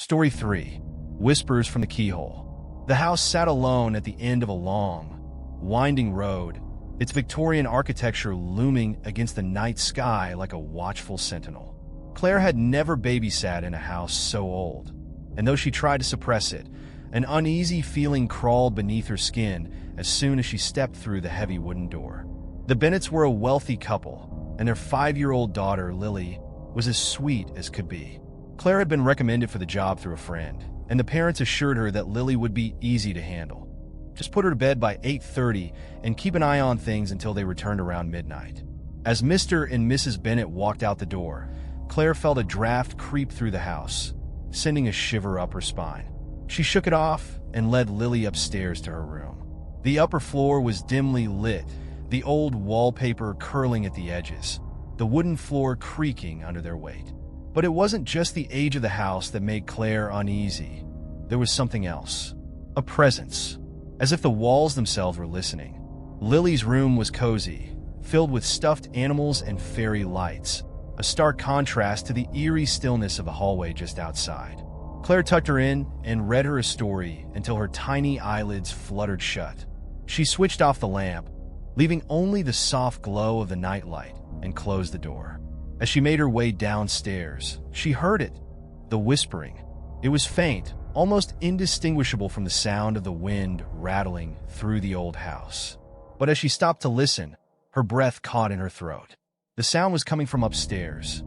Story 3. Whispers from the Keyhole. The house sat alone at the end of a long, winding road, its Victorian architecture looming against the night sky like a watchful sentinel. Claire had never babysat in a house so old, and though she tried to suppress it, an uneasy feeling crawled beneath her skin as soon as she stepped through the heavy wooden door. The Bennetts were a wealthy couple, and their 5-year-old daughter, Lily, was as sweet as could be. Claire had been recommended for the job through a friend, and the parents assured her that Lily would be easy to handle. Just put her to bed by 8:30 and keep an eye on things until they returned around midnight. As Mr. and Mrs. Bennett walked out the door, Claire felt a draft creep through the house, sending a shiver up her spine. She shook it off and led Lily upstairs to her room. The upper floor was dimly lit, the old wallpaper curling at the edges, the wooden floor creaking under their weight. But it wasn't just the age of the house that made Claire uneasy. There was something else. A presence. As if the walls themselves were listening. Lily's room was cozy, filled with stuffed animals and fairy lights, a stark contrast to the eerie stillness of the hallway just outside. Claire tucked her in and read her a story until her tiny eyelids fluttered shut. She switched off the lamp, leaving only the soft glow of the nightlight, and closed the door. As she made her way downstairs, she heard it, the whispering. It was faint, almost indistinguishable from the sound of the wind rattling through the old house. But as she stopped to listen, her breath caught in her throat. The sound was coming from upstairs.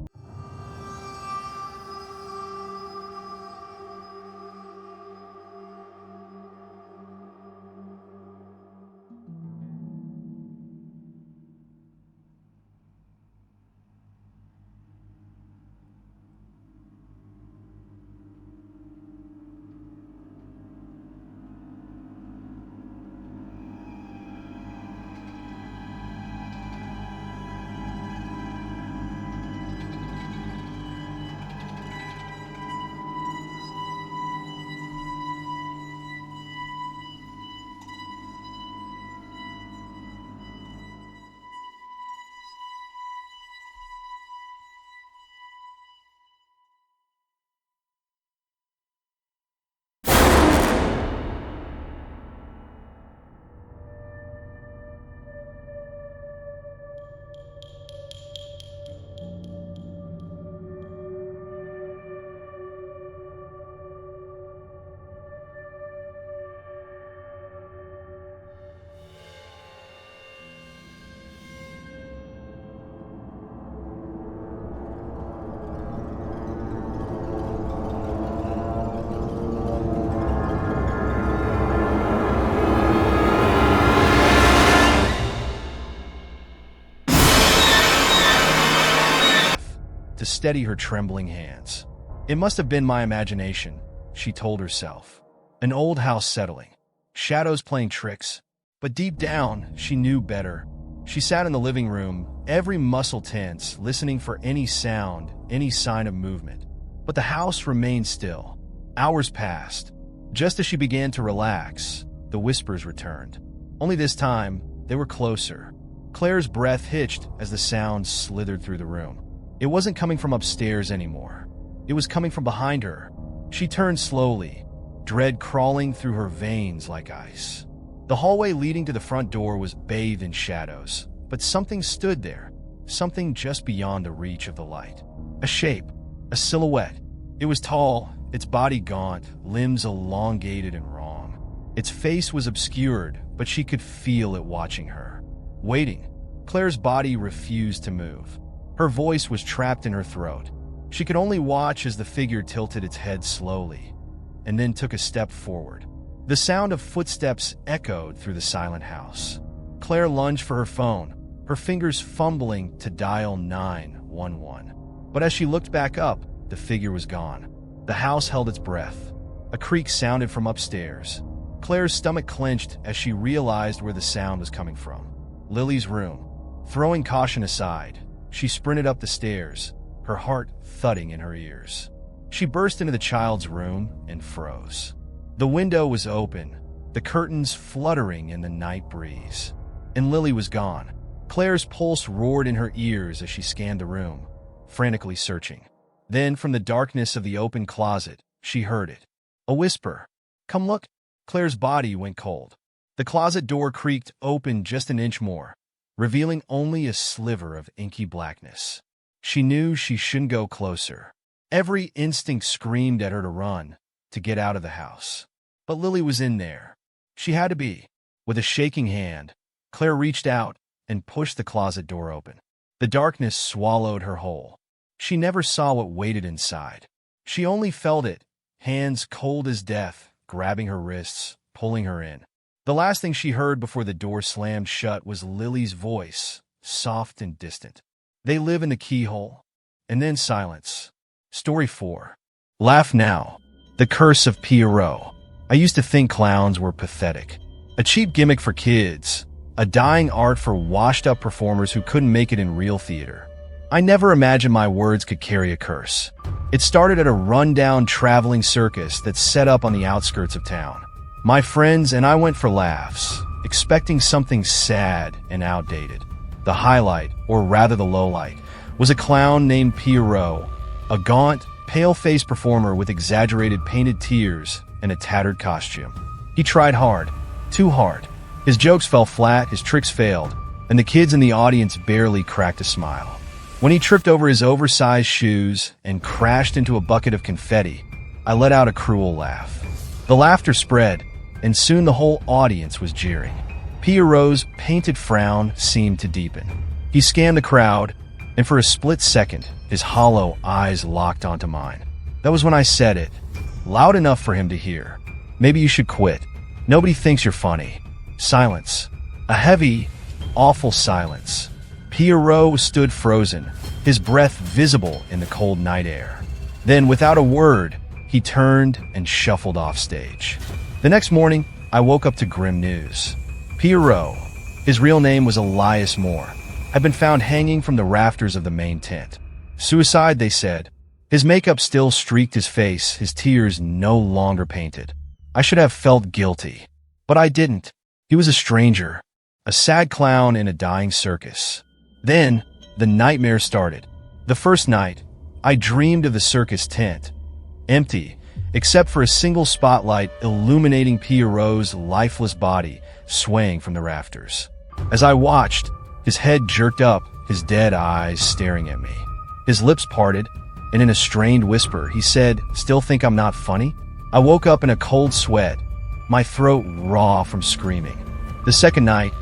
To steady her trembling hands. It must have been my imagination, she told herself. An old house settling, shadows playing tricks. But deep down, she knew better. She sat in the living room, every muscle tense, listening for any sound, any sign of movement. But the house remained still. Hours passed. Just as she began to relax, the whispers returned. Only this time, they were closer. Claire's breath hitched as the sound slithered through the room. It wasn't coming from upstairs anymore. It was coming from behind her. She turned slowly, dread crawling through her veins like ice. The hallway leading to the front door was bathed in shadows, but something stood there, something just beyond the reach of the light. A shape, a silhouette. It was tall, its body gaunt, limbs elongated and wrong. Its face was obscured, but she could feel it watching her. Waiting. Claire's body refused to move. Her voice was trapped in her throat. She could only watch as the figure tilted its head slowly, and then took a step forward. The sound of footsteps echoed through the silent house. Claire lunged for her phone, her fingers fumbling to dial 911. But as she looked back up, the figure was gone. The house held its breath. A creak sounded from upstairs. Claire's stomach clenched as she realized where the sound was coming from. Lily's room. Throwing caution aside, she sprinted up the stairs, her heart thudding in her ears. She burst into the child's room and froze. The window was open, the curtains fluttering in the night breeze. And Lily was gone. Claire's pulse roared in her ears as she scanned the room, frantically searching. Then, from the darkness of the open closet, she heard it. A whisper. "Come look." Claire's body went cold. The closet door creaked open just an inch more, revealing only a sliver of inky blackness. She knew she shouldn't go closer. Every instinct screamed at her to run, to get out of the house. But Lily was in there. She had to be. With a shaking hand, Claire reached out and pushed the closet door open. The darkness swallowed her whole. She never saw what waited inside. She only felt it, hands cold as death, grabbing her wrists, pulling her in. The last thing she heard before the door slammed shut was Lily's voice, soft and distant. "They live in the keyhole." And then silence. Story 4. Laugh Now. The Curse of Pierrot. I used to think clowns were pathetic. A cheap gimmick for kids. A dying art for washed-up performers who couldn't make it in real theater. I never imagined my words could carry a curse. It started at a run-down traveling circus that set up on the outskirts of town. My friends and I went for laughs, expecting something sad and outdated. The highlight, or rather the lowlight, was a clown named Pierrot, a gaunt, pale-faced performer with exaggerated painted tears and a tattered costume. He tried hard, too hard. His jokes fell flat, his tricks failed, and the kids in the audience barely cracked a smile. When he tripped over his oversized shoes and crashed into a bucket of confetti, I let out a cruel laugh. The laughter spread, and soon the whole audience was jeering. Pierrot's painted frown seemed to deepen. He scanned the crowd, and for a split second, his hollow eyes locked onto mine. That was when I said it, loud enough for him to hear. "Maybe you should quit. Nobody thinks you're funny." Silence. A heavy, awful silence. Pierrot stood frozen, his breath visible in the cold night air. Then, without a word, he turned and shuffled off stage. The next morning, I woke up to grim news. Pierrot, his real name was Elias Moore, had been found hanging from the rafters of the main tent. Suicide, they said. His makeup still streaked his face, his tears no longer painted. I should have felt guilty, but I didn't. He was a stranger, a sad clown in a dying circus. Then, the nightmare started. The first night, I dreamed of the circus tent, empty, except for a single spotlight illuminating Pierrot's lifeless body swaying from the rafters. As I watched, his head jerked up, his dead eyes staring at me. His lips parted, and in a strained whisper, he said, "Still think I'm not funny?" I woke up in a cold sweat, my throat raw from screaming. The second night,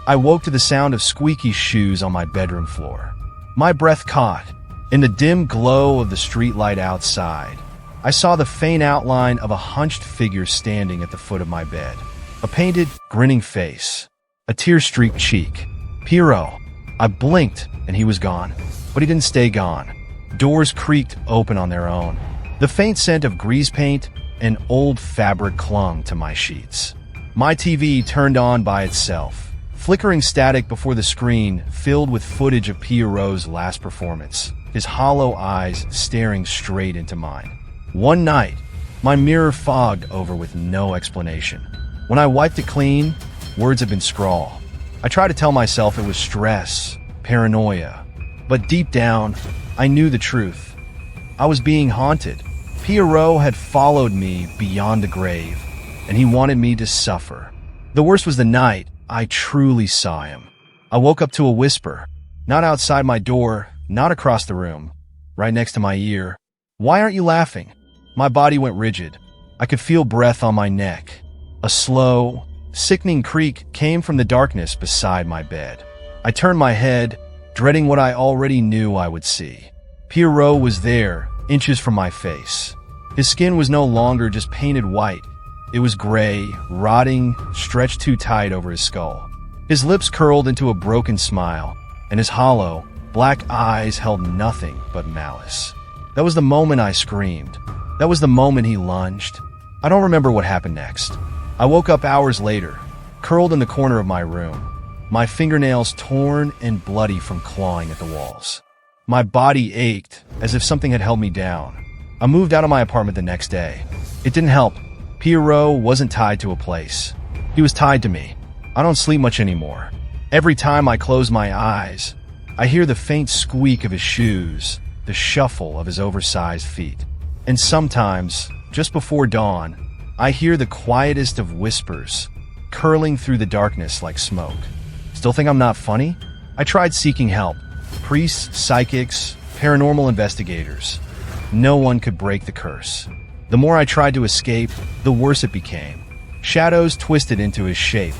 I woke to the sound of squeaky shoes on my bedroom floor. My breath caught. In the dim glow of the streetlight outside, I saw the faint outline of a hunched figure standing at the foot of my bed. A painted, grinning face. A tear-streaked cheek. Pierrot. I blinked, and he was gone. But he didn't stay gone. Doors creaked open on their own. The faint scent of grease paint and old fabric clung to my sheets. My TV turned on by itself, flickering static before the screen filled with footage of Pierrot's last performance, his hollow eyes staring straight into mine. One night, my mirror fogged over with no explanation. When I wiped it clean, words had been scrawled. I tried to tell myself it was stress, paranoia, but deep down, I knew the truth. I was being haunted. Pierrot had followed me beyond the grave, and he wanted me to suffer. The worst was the night I truly saw him. I woke up to a whisper, not outside my door, not across the room, right next to my ear. "Why aren't you laughing?" My body went rigid. I could feel breath on my neck. A slow, sickening creak came from the darkness beside my bed. I turned my head, dreading what I already knew I would see. Pierrot was there, inches from my face. His skin was no longer just painted white. It was gray, rotting, stretched too tight over his skull. His lips curled into a broken smile, and his hollow, black eyes held nothing but malice. That was the moment I screamed. That was the moment he lunged. I don't remember what happened next. I woke up hours later, curled in the corner of my room, my fingernails torn and bloody from clawing at the walls. My body ached, as if something had held me down. I moved out of my apartment the next day. It didn't help. Pierrot wasn't tied to a place. He was tied to me. I don't sleep much anymore. Every time I close my eyes, I hear the faint squeak of his shoes, the shuffle of his oversized feet. And sometimes, Just before dawn, I hear the quietest of whispers, curling through the darkness like smoke. Still think I'm not funny? I tried seeking help. Priests, psychics, paranormal investigators. No one could break the curse. The more I tried to escape, the worse it became. Shadows twisted into his shape,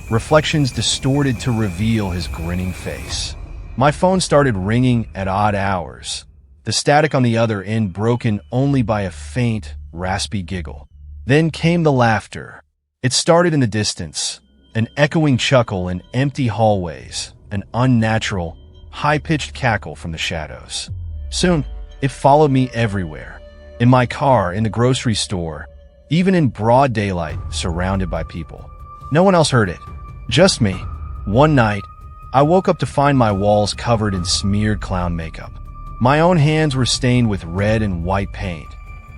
reflections distorted to reveal his grinning face. My phone started ringing at odd hours, the static on the other end broken only by a faint, raspy giggle. Then came the laughter. It started in the distance, an echoing chuckle in empty hallways, an unnatural, high-pitched cackle from the shadows. Soon, it followed me everywhere. In my car, in the grocery store, even in broad daylight, surrounded by people. No one else heard it. Just me. One night, I woke up to find my walls covered in smeared clown makeup. My own hands were stained with red and white paint,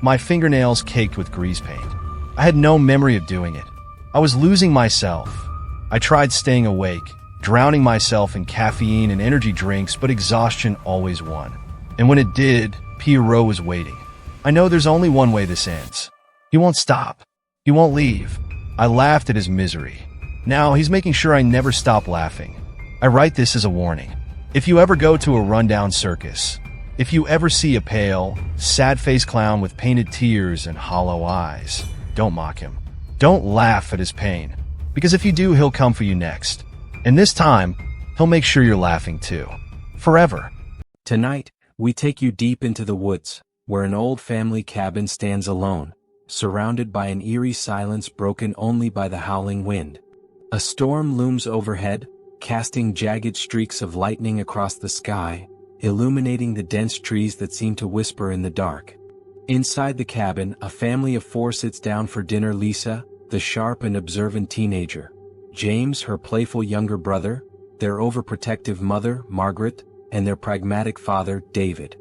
my fingernails caked with grease paint. I had no memory of doing it. I was losing myself. I tried staying awake, drowning myself in caffeine and energy drinks, but exhaustion always won. And when it did, Pierrot was waiting. I know there's only one way this ends. He won't stop. He won't leave. I laughed at his misery. Now he's making sure I never stop laughing. I write this as a warning. If you ever go to a rundown circus, if you ever see a pale, sad-faced clown with painted tears and hollow eyes, don't mock him. Don't laugh at his pain, because if you do, he'll come for you next. And this time, he'll make sure you're laughing too. Forever. Tonight, we take you deep into the woods, where an old family cabin stands alone, surrounded by an eerie silence broken only by the howling wind. A storm looms overhead, casting jagged streaks of lightning across the sky, illuminating the dense trees that seem to whisper in the dark. Inside the cabin, a family of four sits down for dinner. Lisa, the sharp and observant teenager; James, her playful younger brother; their overprotective mother, Margaret; and their pragmatic father, David.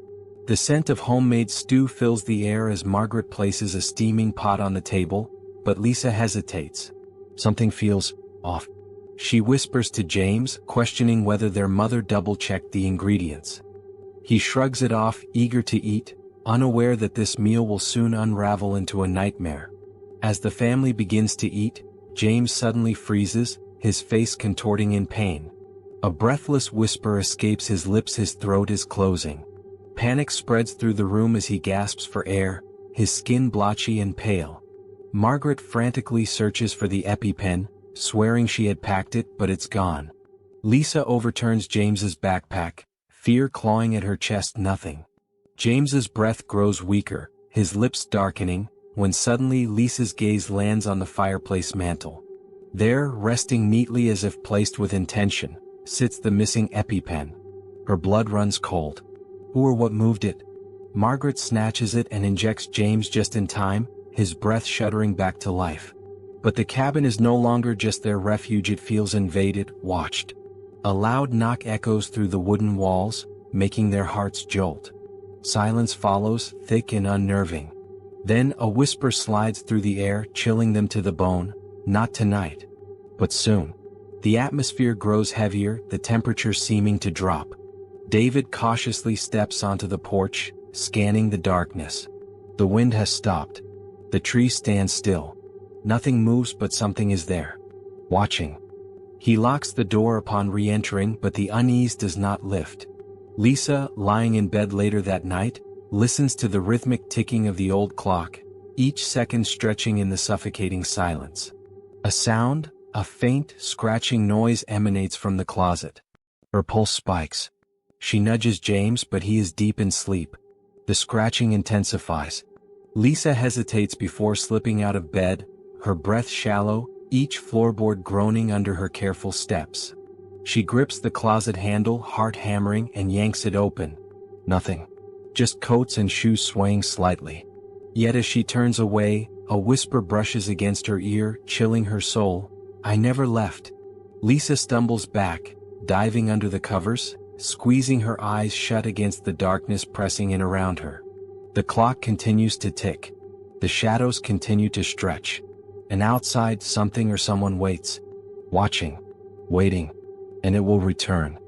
The scent of homemade stew fills the air as Margaret places a steaming pot on the table, but Lisa hesitates. Something feels off. She whispers to James, questioning whether their mother double-checked the ingredients. He shrugs it off, eager to eat, unaware that this meal will soon unravel into a nightmare. As the family begins to eat, James suddenly freezes, his face contorting in pain. A breathless whisper escapes his lips, his throat is closing. Panic spreads through the room as he gasps for air, his skin blotchy and pale. Margaret frantically searches for the EpiPen, swearing she had packed it, but it's gone. Lisa overturns James's backpack, fear clawing at her chest. Nothing. James's breath grows weaker, his lips darkening, when suddenly Lisa's gaze lands on the fireplace mantel. There, resting neatly as if placed with intention, sits the missing EpiPen. Her blood runs cold. Who or what moved it? Margaret snatches it and injects James just in time, his breath shuddering back to life. But the cabin is no longer just their refuge, it feels invaded, watched. A loud knock echoes through the wooden walls, making their hearts jolt. Silence follows, thick and unnerving. Then a whisper slides through the air, chilling them to the bone. Not tonight. But soon. The atmosphere grows heavier, the temperature seeming to drop. David cautiously steps onto the porch, scanning the darkness. The wind has stopped. The trees stand still. Nothing moves, but something is there. Watching. He locks the door upon re-entering, but the unease does not lift. Lisa, lying in bed later that night, listens to the rhythmic ticking of the old clock, each second stretching in the suffocating silence. A sound, a faint, scratching noise emanates from the closet. Her pulse spikes. She nudges James, but he is deep in sleep. The scratching intensifies. Lisa hesitates before slipping out of bed, her breath shallow, each floorboard groaning under her careful steps. She grips the closet handle, heart hammering, and yanks it open. Nothing. Just coats and shoes swaying slightly. Yet as she turns away, a whisper brushes against her ear, chilling her soul. I never left. Lisa stumbles back, diving under the covers, squeezing her eyes shut against the darkness pressing in around her. The clock continues to tick. The shadows continue to stretch. And outside, something or someone waits. Watching. Waiting. And it will return.